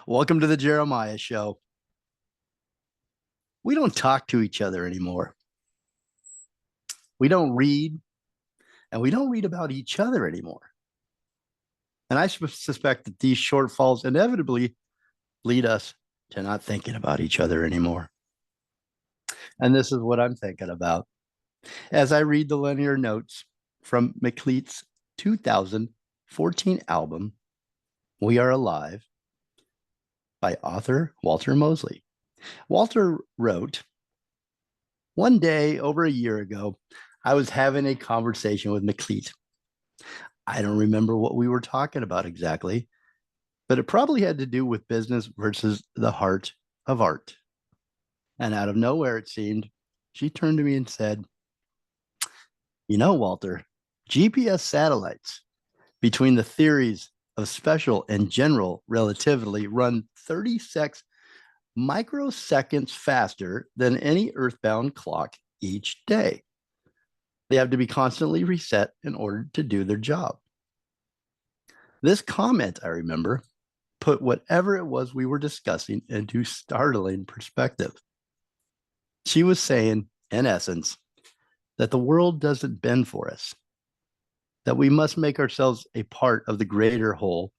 Welcome to the Jeremiah Show. We don't talk to each other anymore. We don't read, and we don't read about each other anymore. And I suspect that these shortfalls inevitably lead us to not thinking about each other anymore. And this is what I'm thinking about as I read the linear notes from Meklit's 2014 album, We Are Alive, by author Walter Mosley. Walter wrote, "One day over a year ago, I was having a conversation with Meklit. I don't remember what we were talking about exactly, but it probably had to do with business versus the heart of art. And out of nowhere, it seemed, she turned to me and said, 'You know, Walter, GPS satellites, between the theories of special and general relativity, run 36 microseconds faster than any earthbound clock each day. They have to be constantly reset in order to do their job.' This comment, I remember, put whatever it was we were discussing into startling perspective. She was saying, in essence, that the world doesn't bend for us, that we must make ourselves a part of the greater whole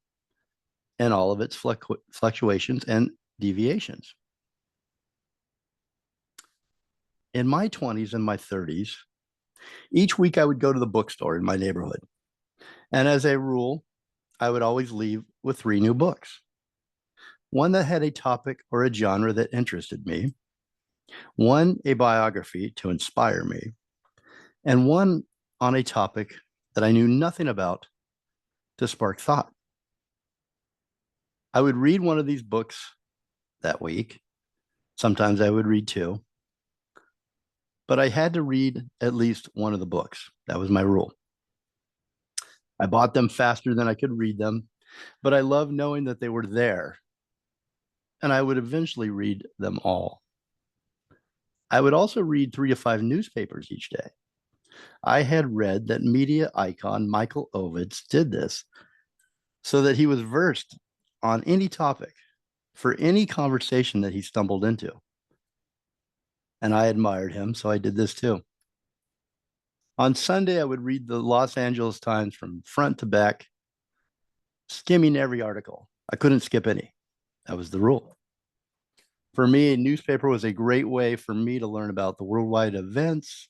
and all of its fluctuations and deviations. In my 20s and my 30s, each week I would go to the bookstore in my neighborhood. And as a rule, I would always leave with 3 new books. One that had a topic or a genre that interested me, one a biography to inspire me, and one on a topic that I knew nothing about to spark thought. I would read one of these books that week. Sometimes I would read 2, but I had to read at least one of the books. That was my rule. I bought them faster than I could read them, but I loved knowing that they were there, and I would eventually read them all. I would also read 3 to 5 newspapers each day. I had read that media icon Michael Ovitz did this so that he was versed on any topic for any conversation that he stumbled into. And I admired him, so I did this too. On Sunday, I would read the Los Angeles Times from front to back, skimming every article. I couldn't skip any. That was the rule. For me, a newspaper was a great way for me to learn about the worldwide events,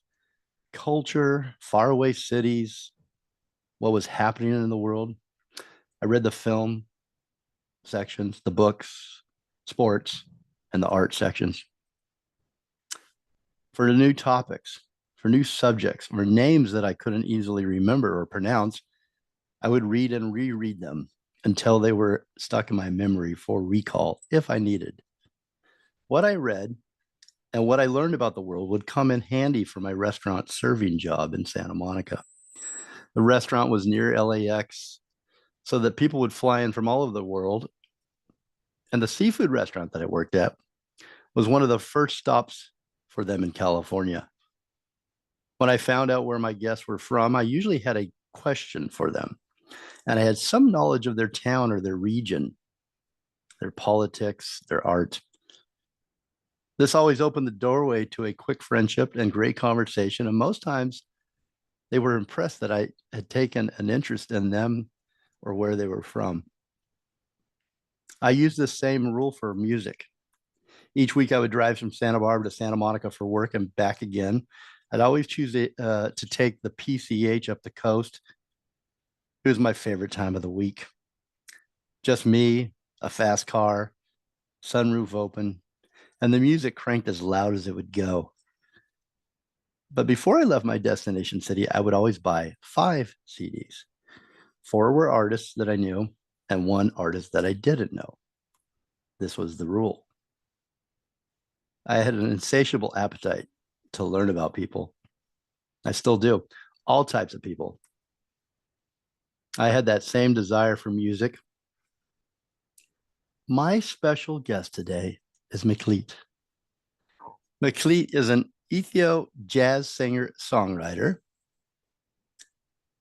culture, faraway cities, what was happening in the world. I read the film sections, the books, sports, and the art sections. For the new topics, for new subjects, or names that I couldn't easily remember or pronounce, I would read and reread them until they were stuck in my memory for recall if I needed. What I read and what I learned about the world would come in handy for my restaurant serving job in Santa Monica. The restaurant was near LAX, so that people would fly in from all over the world. And the seafood restaurant that I worked at was one of the first stops for them in California. When I found out where my guests were from, I usually had a question for them. And I had some knowledge of their town or their region, their politics, their art. This always opened the doorway to a quick friendship and great conversation. And most times they were impressed that I had taken an interest in them or where they were from. I used this same rule for music. Each week I would drive from Santa Barbara to Santa Monica for work and back again. I'd always choose to take the PCH up the coast. It was my favorite time of the week. Just me, a fast car, sunroof open, and the music cranked as loud as it would go. But before I left my destination city, I would always buy 5 CDs. 4 were artists that I knew, and 1 artist that I didn't know. This was the rule. I had an insatiable appetite to learn about people. I still do. All types of people. I had that same desire for music. My special guest today is Meklit. Meklit is an Ethio jazz singer-songwriter.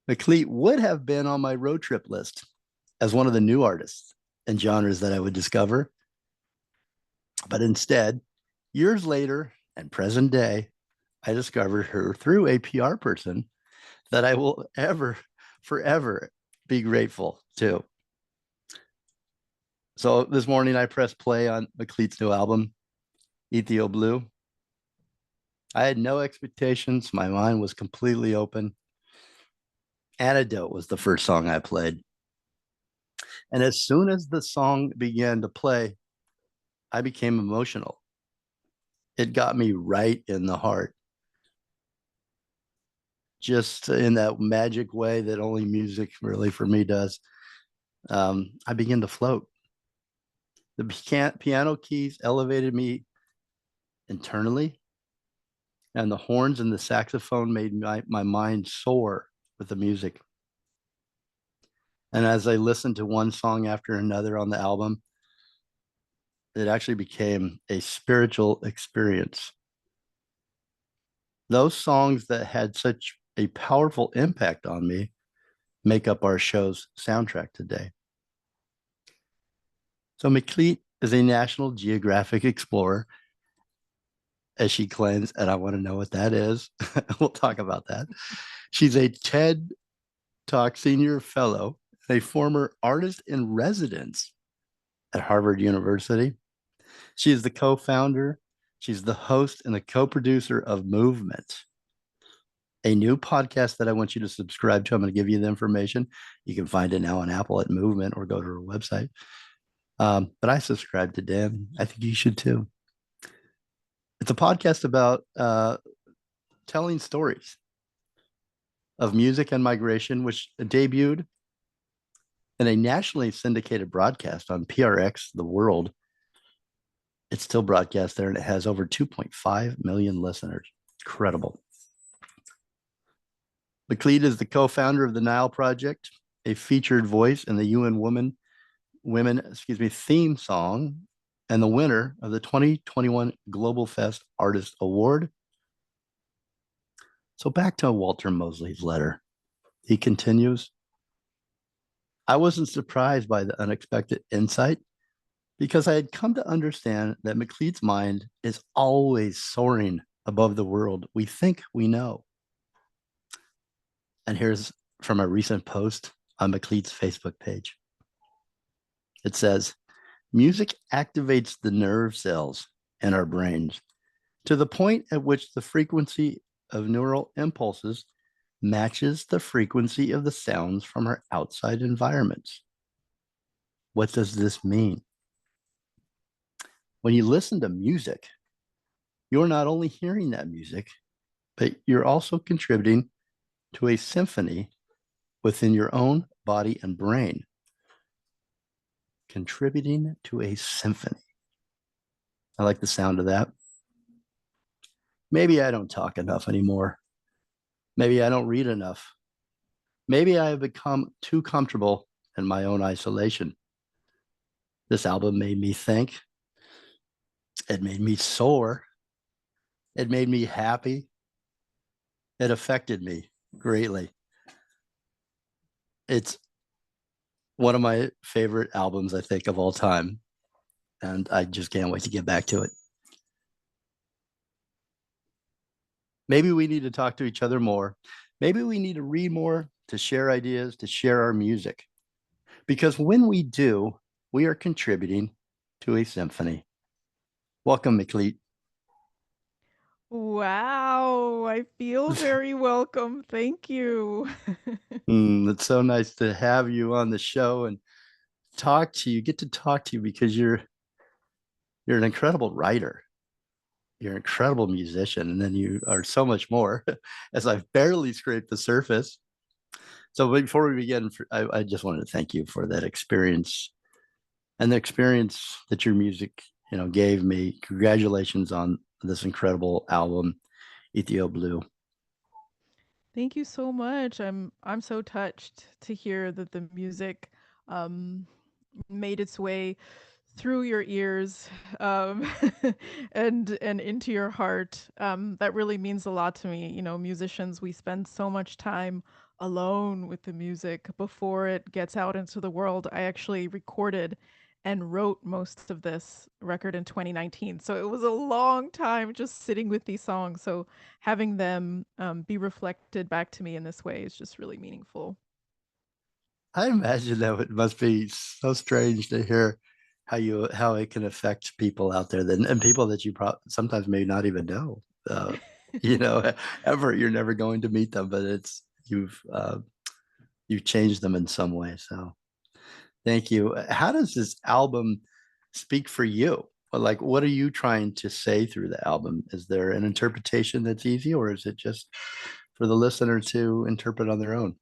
Meklit would have been on my road trip list as one of the new artists and genres that I would discover. But instead, years later and present day, I discovered her through a PR person that I will forever be grateful to. So this morning I pressed play on Meklit's new album, Ethio Blue. I had no expectations. My mind was completely open. Antidote was the first song I played. And as soon as the song began to play, I became emotional. It got me right in the heart, just in that magic way that only music really for me does. I began to float. The piano keys elevated me internally, and the horns and the saxophone made my mind soar with the music. And as I listened to one song after another on the album, it actually became a spiritual experience. Those songs that had such a powerful impact on me make up our show's soundtrack today. So Meklit is a National Geographic explorer, as she claims, and I want to know what that is. We'll talk about that. She's a TED Talk Senior Fellow, a former artist in residence at Harvard University. She is the co-founder, she's the host and the co-producer of Movement, a new podcast that I want you to subscribe to. I'm going to give you the information. You can find it now on Apple at Movement or go to her website. But I subscribe to Dan. I think you should too. It's a podcast about telling stories of music and migration, which debuted in a nationally syndicated broadcast on PRX The World. It's still broadcast there, and it has over 2.5 million listeners. Incredible. Meklit is the co-founder of the Nile Project, a featured voice in the UN women theme song, and the winner of the 2021 globalFEST Artist Award. So back to Walter Mosley's letter. He continues, I wasn't surprised by the unexpected insight because I had come to understand that Meklit's mind is always soaring above the world we think we know. And here's from a recent post on Meklit's Facebook page. It says, music activates the nerve cells in our brains to the point at which the frequency of neural impulses matches the frequency of the sounds from our outside environments. What does this mean? When you listen to music, you're not only hearing that music, but you're also contributing to a symphony within your own body and brain. Contributing to a symphony. I like the sound of that. Maybe I don't talk enough anymore. Maybe I don't read enough. Maybe I have become too comfortable in my own isolation. This album made me think. It made me soar. It made me happy. It affected me greatly. It's one of my favorite albums, I think, of all time. And I just can't wait to get back to it. Maybe we need to talk to each other more. Maybe we need to read more, to share ideas, to share our music. Because when we do, we are contributing to a symphony. Welcome, Meklit. Wow, I feel very welcome. Thank you. It's so nice to have you on the show and talk to you, get to talk to you because you're an incredible writer. You're an incredible musician, and then you are so much more, as I've barely scraped the surface. So before we begin, I just wanted to thank you for that experience and the experience that your music, gave me. Congratulations on this incredible album, Ethio Blue. Thank you so much. I'm so touched to hear that the music um made its way through your ears um and into your heart. That really means a lot to me. You know, musicians, we spend so much time alone with the music before it gets out into the world. I actually recorded and wrote most of this record in 2019. So it was a long time just sitting with these songs. So having them be reflected back to me in this way is just really meaningful. I imagine that it must be so strange to hear how it can affect people out there then and people that you sometimes may not even know. You know, ever you're never going to meet them, but it's you've changed them in some way. So thank you. How does this album speak for you? Like, what are you trying to say through the album? Is there an interpretation that's easy, or is it just for the listener to interpret on their own?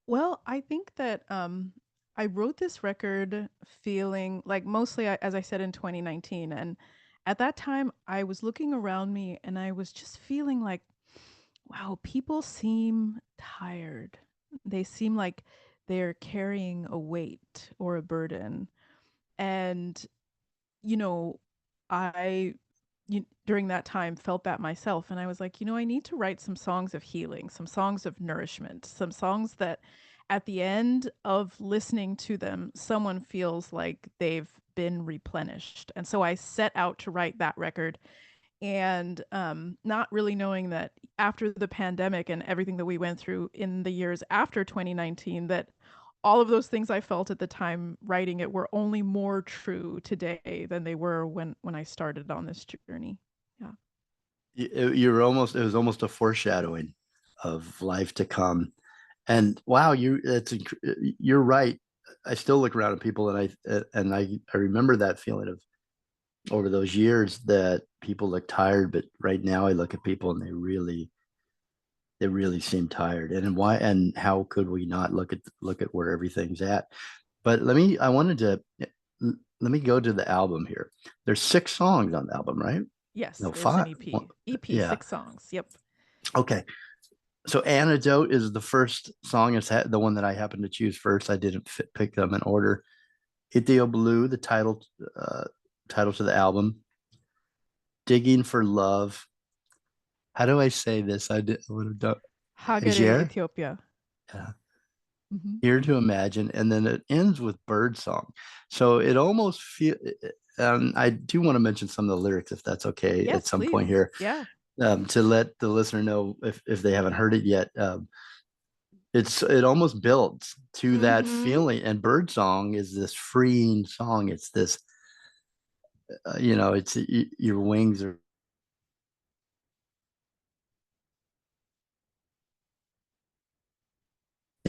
Well, I think that I wrote this record feeling like mostly, as I said, in 2019. And at that time, I was looking around me and I was just feeling like, wow, people seem tired. They seem like they're carrying a weight or a burden. And, you know, I during that time felt that myself, and I was like, I need to write some songs of healing, some songs of nourishment, some songs that at the end of listening to them someone feels like they've been replenished. And so I set out to write that record, and not really knowing that after the pandemic and everything that we went through in the years after 2019, that all of those things I felt at the time writing it were only more true today than they were when I started on this journey. Yeah. It was almost a foreshadowing of life to come. And wow, you're right. I still look around at people and I remember that feeling of over those years that people look tired, but right now I look at people and they really seem tired. And how could we not look at where everything's at? But I wanted to let me go to the album here. There's 6 songs on the album, right? Yes, No, there's an five. EP. EP, Yeah. 6 songs. Yep. Okay. So Antidote is the first song. It's the one that I happened to choose first. I didn't pick them in order. Ethio Blue, the title to the album. Digging for Love. How do I say this? Would have done Hagere, Hajer. Ethiopia. Yeah. Hmm. Here to Imagine, and then it ends with Bird Song. So it almost feel. I do want to mention some of the lyrics, if that's okay, at Yes, some point please. here, Yeah. to let the listener know if they haven't heard it yet. It almost builds to that Hmm. feeling, and Birdsong is this freeing song. It's this, it's your wings are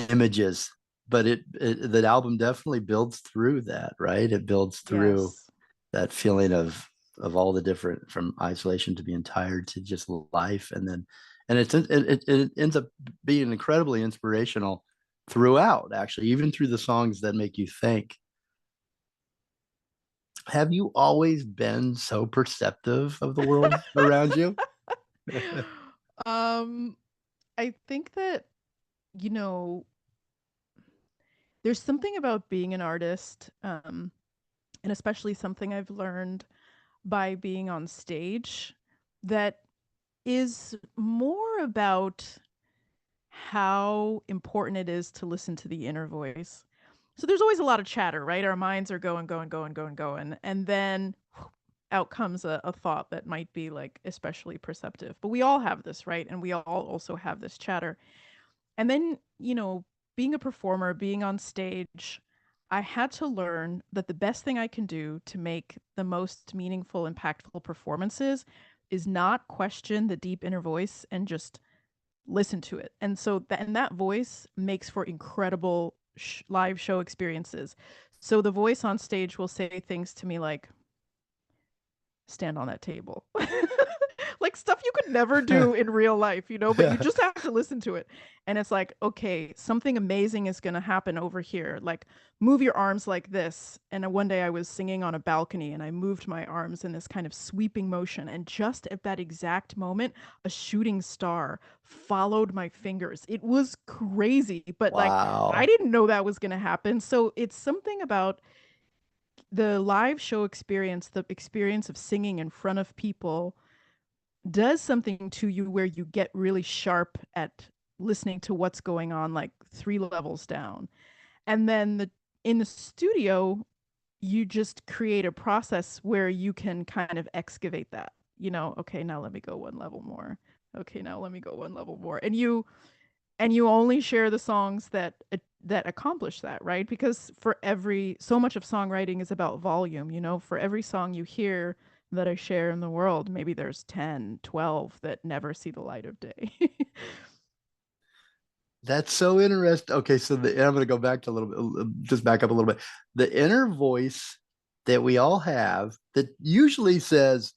images, but the album definitely builds through that, right? It builds through Yes. that feeling of all the different, from isolation to being tired to just life, and it ends up being incredibly inspirational throughout, actually, even through the songs that make you think. Have you always been so perceptive of the world around you? um, I think that, you know, there's something about being an artist, and especially something I've learned by being on stage that is more about how important it is to listen to the inner voice. So there's always a lot of chatter, right? Our minds are going, going, going, going, going. And then out comes a thought that might be like especially perceptive. But we all have this, right? And we all also have this chatter. And then, being a performer, being on stage, I had to learn that the best thing I can do to make the most meaningful, impactful performances is not question the deep inner voice and just listen to it. And so that voice makes for incredible live show experiences. So the voice on stage will say things to me like, stand on that table. Like stuff you could never do in real life, but you just have to listen to it. And it's like, okay, something amazing is going to happen over here. Like, move your arms like this. And one day I was singing on a balcony and I moved my arms in this kind of sweeping motion. And just at that exact moment, a shooting star followed my fingers. It was crazy, but like, I Wow. didn't know that was going to happen. So it's something about the live show experience, the experience of singing in front of people does something to you where you get really sharp at listening to what's going on like 3 levels down. And then in the studio, you just create a process where you can kind of excavate that. Okay, now let me go 1 level more. Okay, now let me go 1 level more. And you only share the songs that accomplish that, right? Because for every so much of songwriting is about volume. For every song you hear that I share in the world, maybe there's 10, 12 that never see the light of day. That's so interesting. Okay, so I'm going to go back to a little bit, just back up a little bit. The inner voice that we all have that usually says,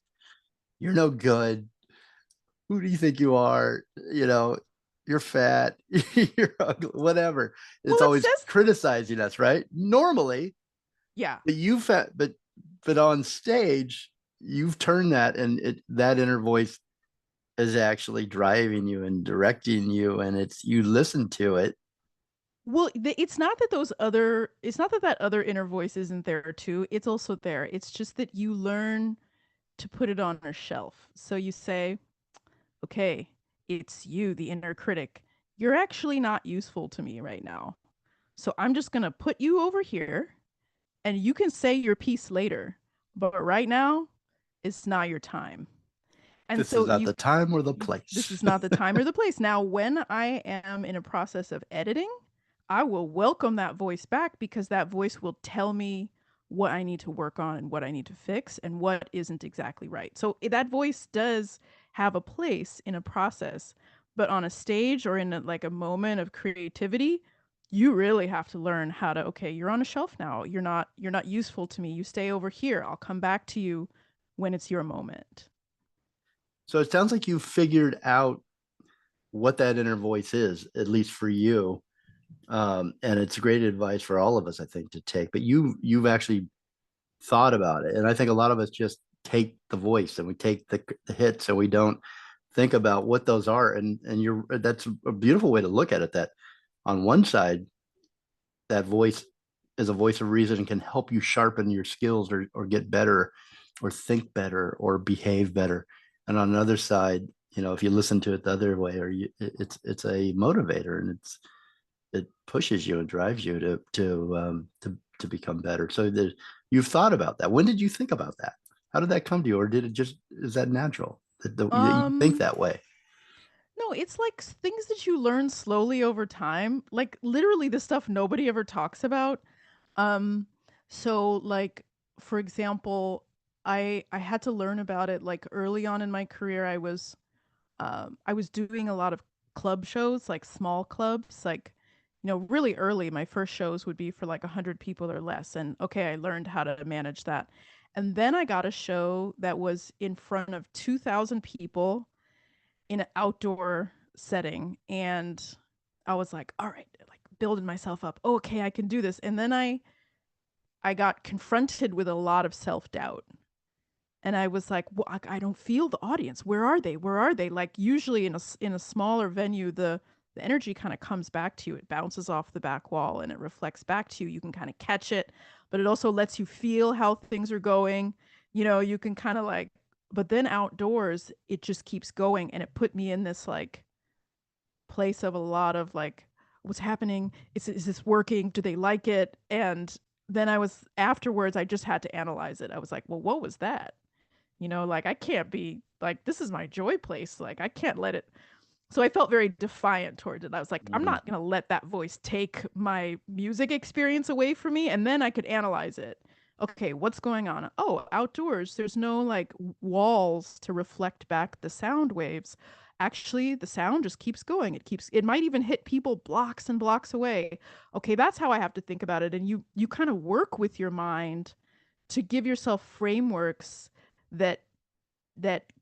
"You're no good. Who do you think you are? You're fat, you're ugly, whatever." Well, It's it always says, criticizing us, right? Normally, yeah. but but on stage, you've turned that, and that inner voice is actually driving you and directing you, and you listen to it. Well, it's not that that other inner voice isn't there too. It's also there. It's just that you learn to put it on a shelf. So you say, okay, it's you, the inner critic. You're actually not useful to me right now. So I'm just going to put you over here and you can say your piece later. But right now, it's not your time. And This so is not the time or the this place. is not the time or the place. Now, when I am in a process of editing, I will welcome that voice back because that voice will tell me what I need to work on and what I need to fix and what isn't exactly right. So that voice does have a place in a process, but on a stage or in like a moment of creativity, you really have to learn how to, okay, you're on a shelf now. You're not useful to me. You stay over here. I'll come back to you when it's your moment. So it sounds like you figured out what that inner voice is, at least for you. And it's great advice for all of us, I think, to take. But you've actually thought about it, and I think a lot of us just take the voice and we take the hits, and we don't think about what those are. And that's a beautiful way to look at it. That on one side, that voice is a voice of reason and can help you sharpen your skills, or get better, or think better, or behave better. And on another side, if you listen to it the other way, it's a motivator, and it pushes you and drives you to become better. So you've thought about that. When did you think about that? How did that come to you, or is that natural that you think Um, that way? No, it's like things that you learn slowly over time. Like literally the stuff nobody ever talks about. Um, so like for example, I had to learn about it like early on in my career. I was doing a lot of club shows, like small clubs, like really early. My first shows would be for like 100 people or less. And okay, I learned how to manage that. And then I got a show that was in front of 2,000 people in an outdoor setting, and I was like, all right, like building myself up. Oh, okay, I can do this. And then I got confronted with a lot of self-doubt. And I was like, well, I don't feel the audience. Where are they? Where are they? Like usually in a smaller venue, the energy kind of comes back to you. It bounces off the back wall and it reflects back to you. You can kind of catch it, but it also lets you feel how things are going. You can kind of like, but then outdoors, it just keeps going. And it put me in this like place of a lot of like, what's happening? Is this working? Do they like it? And then afterwards, I just had to analyze it. I was like, well, what was that? Like I can't be like, this is my joy place. Like I can't let it. So I felt very defiant towards it. I was like, I'm Mhm. not going to let that voice take my music experience away from me. And then I could analyze it. Okay, what's going on? Oh, outdoors, there's no like walls to reflect back the sound waves. Actually, the sound just keeps going. It might even hit people blocks and blocks away. Okay, that's how I have to think about it. And you kind of work with your mind to give yourself frameworks that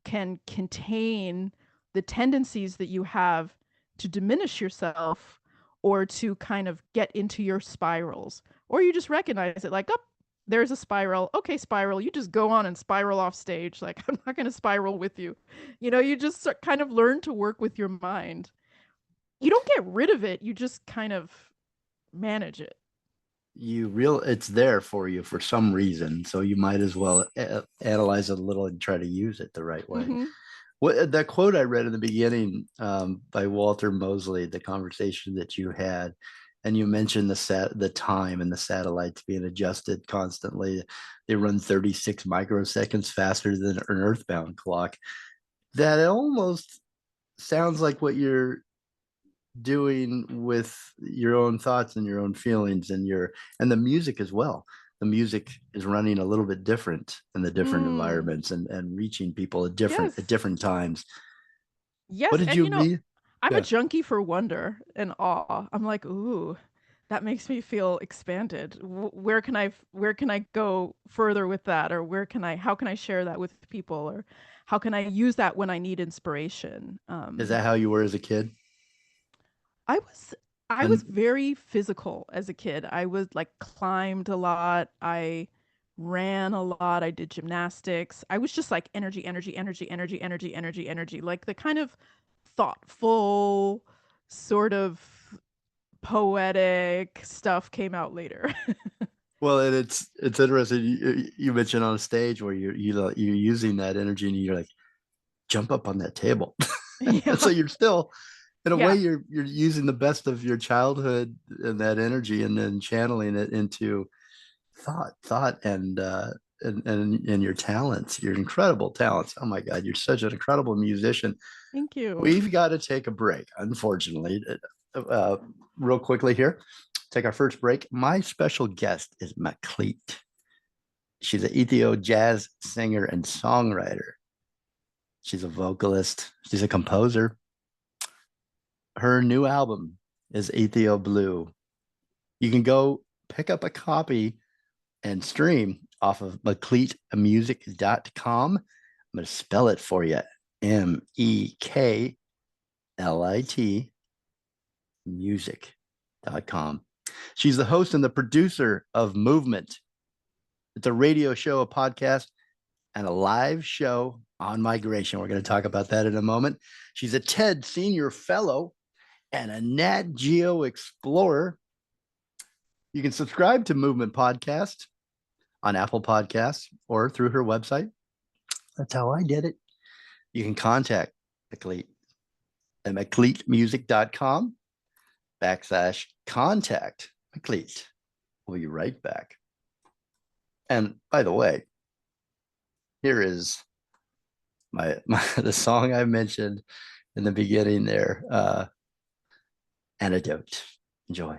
can contain the tendencies that you have to diminish yourself or to kind of get into your spirals. Or you just recognize it like, oh, there's a spiral. Okay, spiral. You just go on and spiral off stage. Like, I'm not going to spiral with you. You just kind of learn to work with your mind. You don't get rid of it, you just kind of manage it. It's there for you for some reason, so you might as well analyze it a little and try to use it the right way. Mm-hmm. What that quote I read in the beginning by Walter Mosley, the conversation that you had, and you mentioned the time and the satellites being adjusted constantly. They run 36 microseconds faster than an earthbound clock. That almost sounds like what you're doing with your own thoughts and your own feelings and the music as well. The music is running a little bit different in the different Mm, environments and reaching people at yes. different times. What Yes, did and you read? I'm a Yeah. junkie for wonder and awe. I'm like, "Ooh, that makes me feel expanded. Where can I go further with that, or how can I share that with people, or how can I use that when I need inspiration?" Is that how you were as a kid? I was I was And very physical as a kid. I was like climbed a lot. I ran a lot. I did gymnastics. I was just like energy, energy, energy, energy, energy, energy, energy. Like the kind of thoughtful, sort of poetic stuff came out later. well, and it's interesting. You mentioned on a stage where you're using that energy and you're like jump up on that table. So Yeah. you're still in a way Yeah. you're using the best of your childhood and that energy and then channeling it into thought and your talents, your incredible talents. Oh my God, you're such an incredible musician. Thank you. We've got to take a break, unfortunately. Real quickly here, take our first break. My special guest is Meklit. She's an Ethio jazz singer and songwriter. She's a vocalist. She's a composer. Her new album is Ethio Blue. You can go pick up a copy and stream off of meklit.music.com. I'm going to spell it for you. Meklit music.com. She's the host and the producer of Movement. It's a radio show, a podcast, and a live show on migration. We're going to talk about that in a moment. She's a TED Senior Fellow and a NatGeo Explorer. You can subscribe to Movement Podcast on Apple Podcasts or through her website. That's how I did it. You can contact Meklit at meklit.music.com /contact Meklit. We'll be right back. And by the way, here is my the song I mentioned in the beginning there, Antidote. Enjoy.